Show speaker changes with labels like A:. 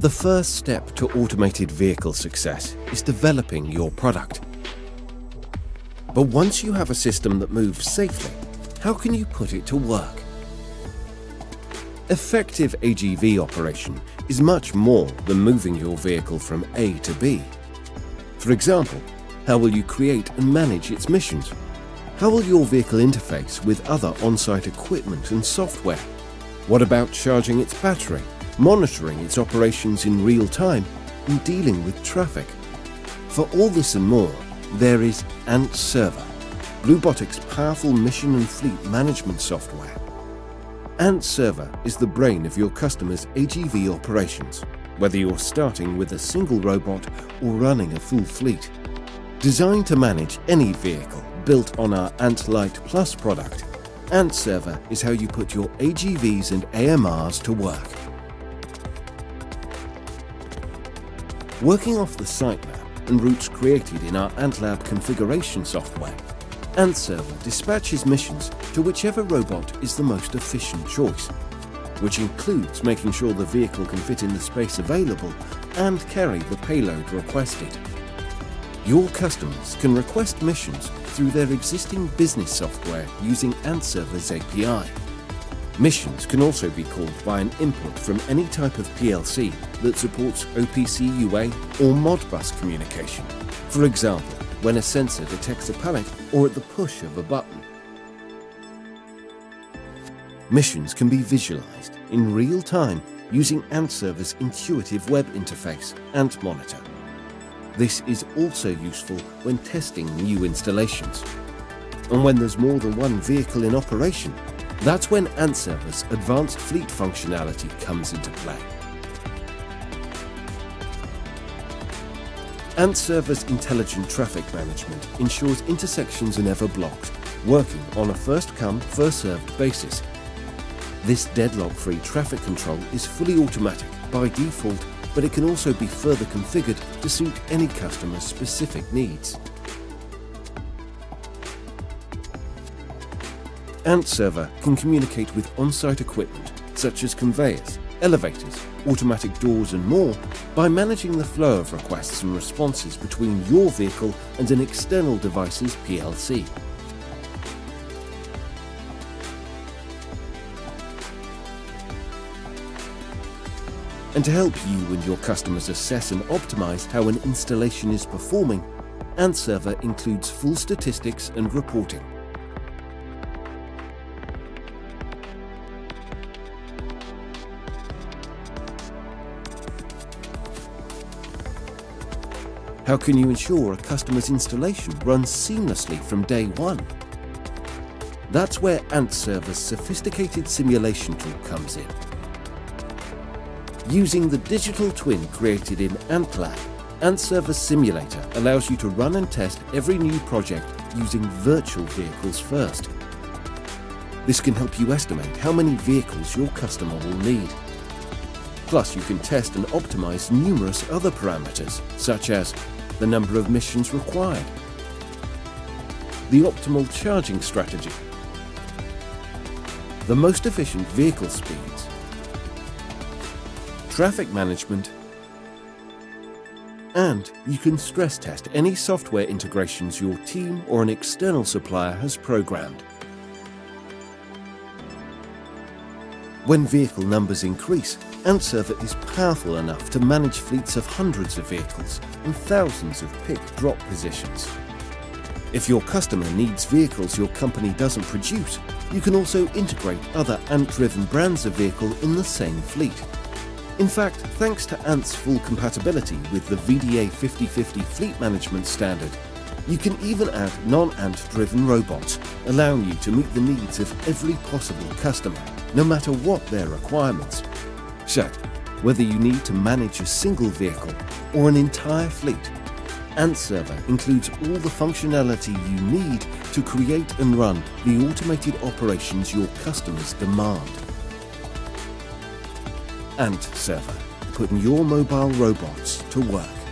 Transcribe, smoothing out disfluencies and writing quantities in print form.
A: The first step to automated vehicle success is developing your product. But once you have a system that moves safely, how can you put it to work? Effective AGV operation is much more than moving your vehicle from A to B. For example, how will you create and manage its missions? How will your vehicle interface with other on-site equipment and software? What about charging its battery, monitoring its operations in real time, and dealing with traffic? For all this and more, there is ANT Server, Bluebotic's powerful mission and fleet management software. ANT Server is the brain of your customer's AGV operations, whether you're starting with a single robot or running a full fleet. Designed to manage any vehicle built on our ANT Lite Plus product, ANT Server is how you put your AGVs and AMRs to work. Working off the sitemap and routes created in our AntLab configuration software, ANT Server dispatches missions to whichever robot is the most efficient choice, which includes making sure the vehicle can fit in the space available and carry the payload requested. Your customers can request missions through their existing business software using ANT Server's API. Missions can also be called by an input from any type of PLC that supports OPC UA or Modbus communication. For example, when a sensor detects a pallet or at the push of a button. Missions can be visualized in real time using ANT Server's intuitive web interface, ANT Monitor. This is also useful when testing new installations. And when there's more than one vehicle in operation, that's when ANT Server's advanced fleet functionality comes into play. ANT Server's intelligent traffic management ensures intersections are never blocked, working on a first-come, first-served basis. This deadlock-free traffic control is fully automatic by default, but it can also be further configured to suit any customer's specific needs. ANT Server can communicate with on-site equipment such as conveyors, elevators, automatic doors and more by managing the flow of requests and responses between your vehicle and an external device's PLC. And to help you and your customers assess and optimize how an installation is performing, ANT Server includes full statistics and reporting. How can you ensure a customer's installation runs seamlessly from day one? That's where ANT Server's sophisticated simulation tool comes in. Using the digital twin created in AntLab, ANT Server Simulator allows you to run and test every new project using virtual vehicles first. This can help you estimate how many vehicles your customer will need. Plus, you can test and optimize numerous other parameters, such as the number of missions required, the optimal charging strategy, the most efficient vehicle speeds, traffic management, and you can stress test any software integrations your team or an external supplier has programmed. When vehicle numbers increase, ANT Server is powerful enough to manage fleets of hundreds of vehicles and thousands of pick-drop positions. If your customer needs vehicles your company doesn't produce, you can also integrate other ANT-driven brands of vehicle in the same fleet. In fact, thanks to ANT's full compatibility with the VDA 5050 fleet management standard, you can even add non-ANT-driven robots, allowing you to meet the needs of every possible customer, no matter what their requirements. So, whether you need to manage a single vehicle or an entire fleet, ANT Server includes all the functionality you need to create and run the automated operations your customers demand. ANT Server, putting your mobile robots to work.